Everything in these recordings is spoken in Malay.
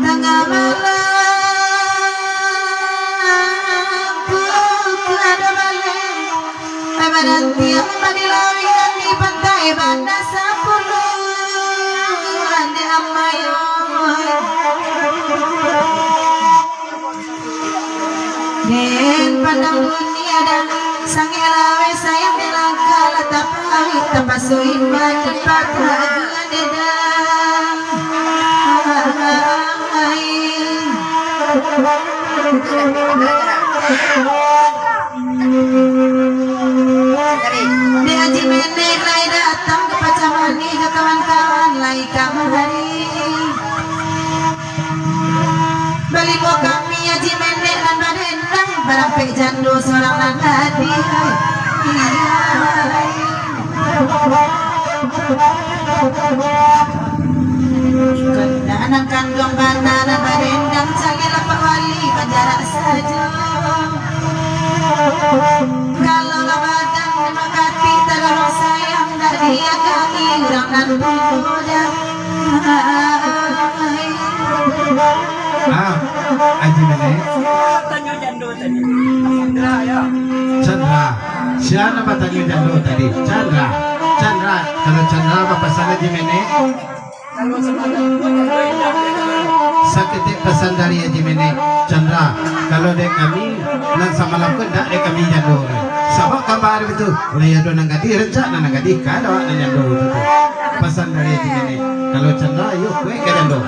tengah malam pun ada balik berhenti madilawian di pantai Banda Sapuluh ane amayoy den pandang dunia dan sang elawe sayang dilangkala tapahit tapasuin batin patah dedang di aji menek lai datang ke pacamani ke kawan-kawan lai kamari balibo kami aji menek lan badendang barape jando seorang lan hadi kendanan kandung banana badendang canggih lapak wali jarak saja kalau badan memang hati terlalu sayang dari kami urang dan muda Aji Menek Tanya jando tadi. Chandra ya. Chandra siapa nama tanya jando tadi? Chandra kalau Chandra apa pesan Aji Menek? Kalau semangat pun yang Sakit pesan dari Aji Menek Chandra kalau dek kami nan sama lakukan dak dek kami jando sabak kabar itu oleh yado nang gadi rencana nang gadi kada nang jando itu pesan dari Aji Menek kalau Chandra yuk gue ke jando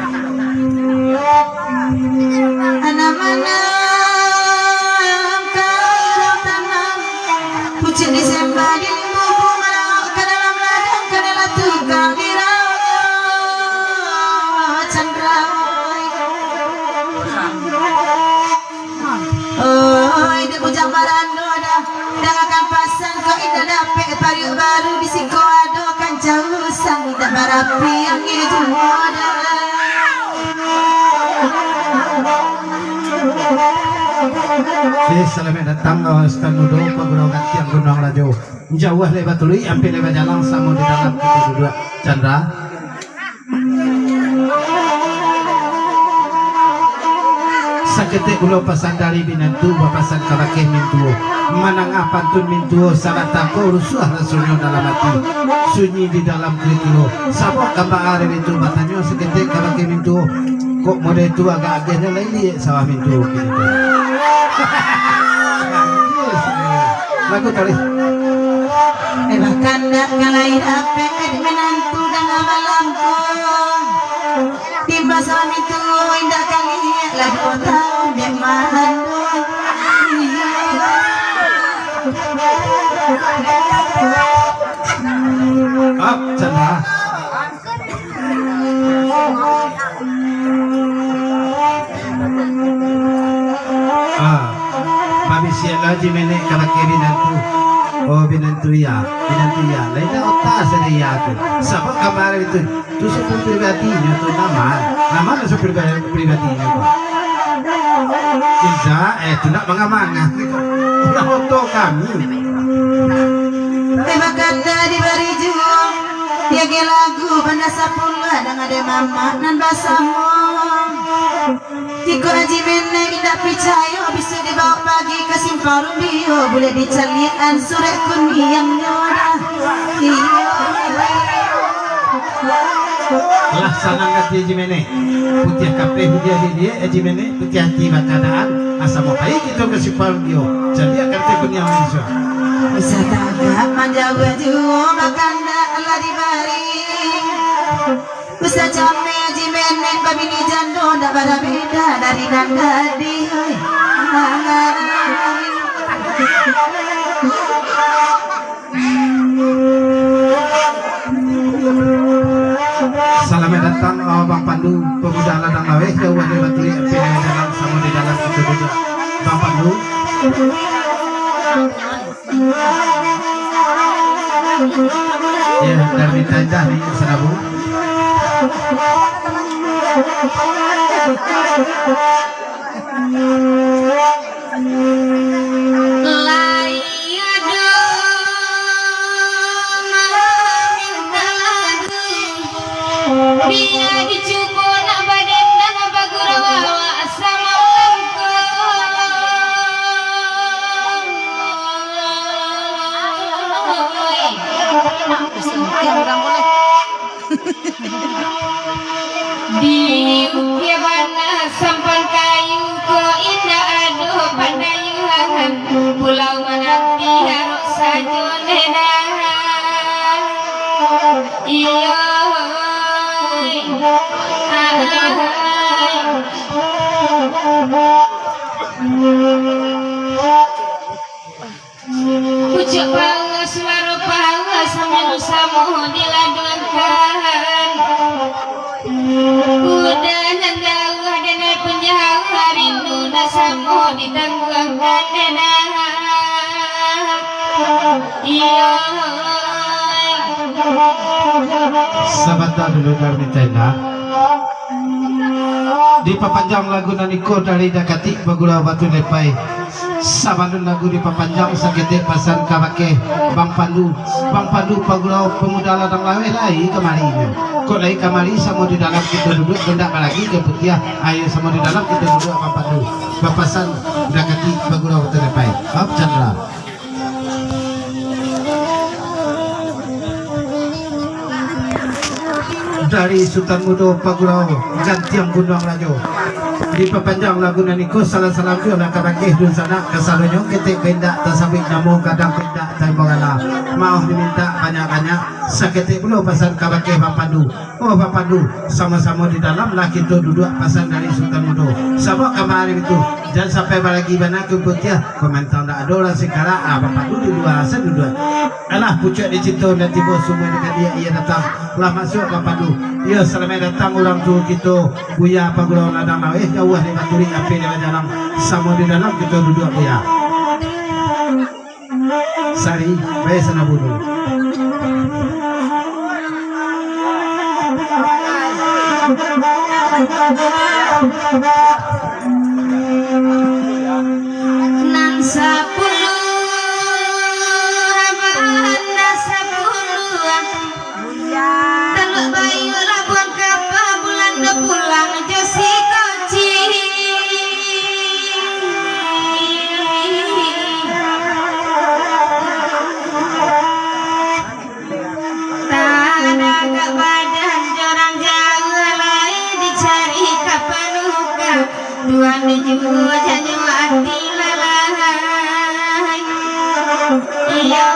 anak-anak kalau tanam pucuk disembah di buku merawat ke dalam ladang ke dalam tukang dirawat Chandra oi de bujang marando dah akan pasang kau indah dapet pariuk baru di siko ado kan jauh sang tak barapi yang itu ada selamat datang Ustaz Nudo Pagurau Katiang Gunung Rajo jauh lebat tului hampir lebat jalan sama di dalam kita dua Chandra sakete ulo pasan dari binantu bapasan kabake mintu manang apantun mintu sabat tako rusuh rasulnya dalam hati sunyi di dalam kulitilo sabok kamba are itu batanyo sakete kabake mintu kok mode itu agak agaknya lagi sawah mintu gitu lagu kali bahkan dak kalai dapet menantu dan malamku tiba suami tu indah kali lah 2 tahun dek mandu Chandra Mami siapa Aji Menek kabake binantu oh binantu ya lain otak saya tu sabab kabar itu tu super pribadinya tu nama tu pribadinya tu Kinza tu nak mengamanah udah foto kami tema kanda diberi juang dia ke lagu Banda Sapuluh dan ada mama nan basamu Tiko Aji Menek tidak percaya bisa dibawa pagi ke Simpang Bio boleh dicalian surat kuning yang nyoda lah sanang hati Aji Menek putih kape hudia dia Aji Menek putih hati keadaan asal mau baik itu ke Simpang Bio jadi akan tekun yang Malaysia bisa tagak menjaga juang kanda Allah diberi bisa capek Aji Menek babini jando tak berbeda dari dan gadi Selamat datang Bang Pandu pemuda ladang laweh ke Wadi Baturi pindah jalan sama di dalam itu juga Bang Pandu ya dari Tanjah nih Serabu Lai ada malam minta dia dicubo nak badan dan bagurawa sama di ukia bana sampan kayu ko indah aduh pandayuhan pulau menanti harus saja nedah iya pucuk pangas suara pangas sambil samu diladukan udah nandau dan penjaga rindu nasamu ditangguhkan iya Sahabat dulu dari China. Di papanjang lagu naniko dari Dakati bagula batu lepai. Sabadun lagu di papanjang sakete pasan kabake Bang Pandu pagula pemuda ladang lawe lai kemari. Kok lai kemari sama di dalam kita duduk gendak lagi ke putiah. Ayo sama di dalam kita duduk Bang Pandu. Papasan Dakati bagula batu lepai. Ab Chandra. Dari Sultan Mudo Pagurau Gantiang Gunung Rajo di papanjang lagu naniko salah-salah tu nak kabakeh dun sana kasalonyo ketik kendak tasabik namo kadang kendak taibogala mau diminta banyak-banyak saketik pula pasal kabakeh Bang Pandu. Oh Bang Pandu sama-sama di dalam lah kita duduk pasal dari Sultan Mudo sabak kemarin itu jangan sampai lagi bana ke putiah komentar tak ada orang sekarang Bang Pandu di luar asal duduk alah pucuk di situ nanti bos semua dengan dia ia datang lah masuk Bang Pandu ya selamat datang orang tua kita Buya Pagurau Ladang Lawe jauh dari Baturi api di dalam sama di dalam kita duduk Buya Sari baik sana bunuh nan sapulu abana sapulu teluk bayu labuan kapal bulan de pulang josi koci tak ada ke badan jorang jauh lain dicari kapan luka Tuhan juga janju hati lalai iya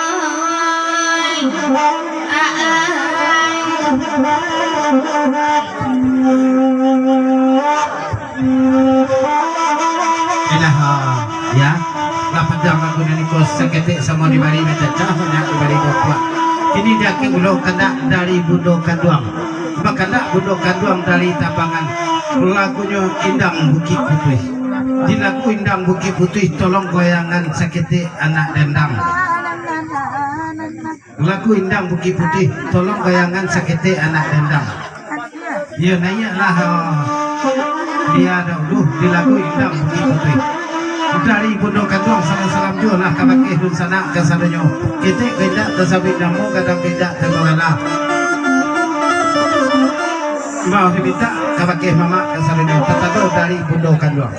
ya lah panjang lagu naniko saketik sama di bari mencacah banyak di bari dapat ini dia ke ulo kena dari Bundo Kanduang bakana Bundo Kanduang dari Tapangan lagunya Indang Bukit Putih di lagu Indang Bukit Putih tolong goyangan saketik anak dendang lagu Indang Bukit Putih tolong goyangan saketik anak dendang ya naiklah dia dahulu di lagu Indang Bukit Putih dari Bundo Kanduang salam-salam juga lah kabakeh dun sana kasadonyo kita tidak tersabit namo kadang tidak terbawala mau diminta kabakeh mama kasadonyo tatado dari Bundo Kanduang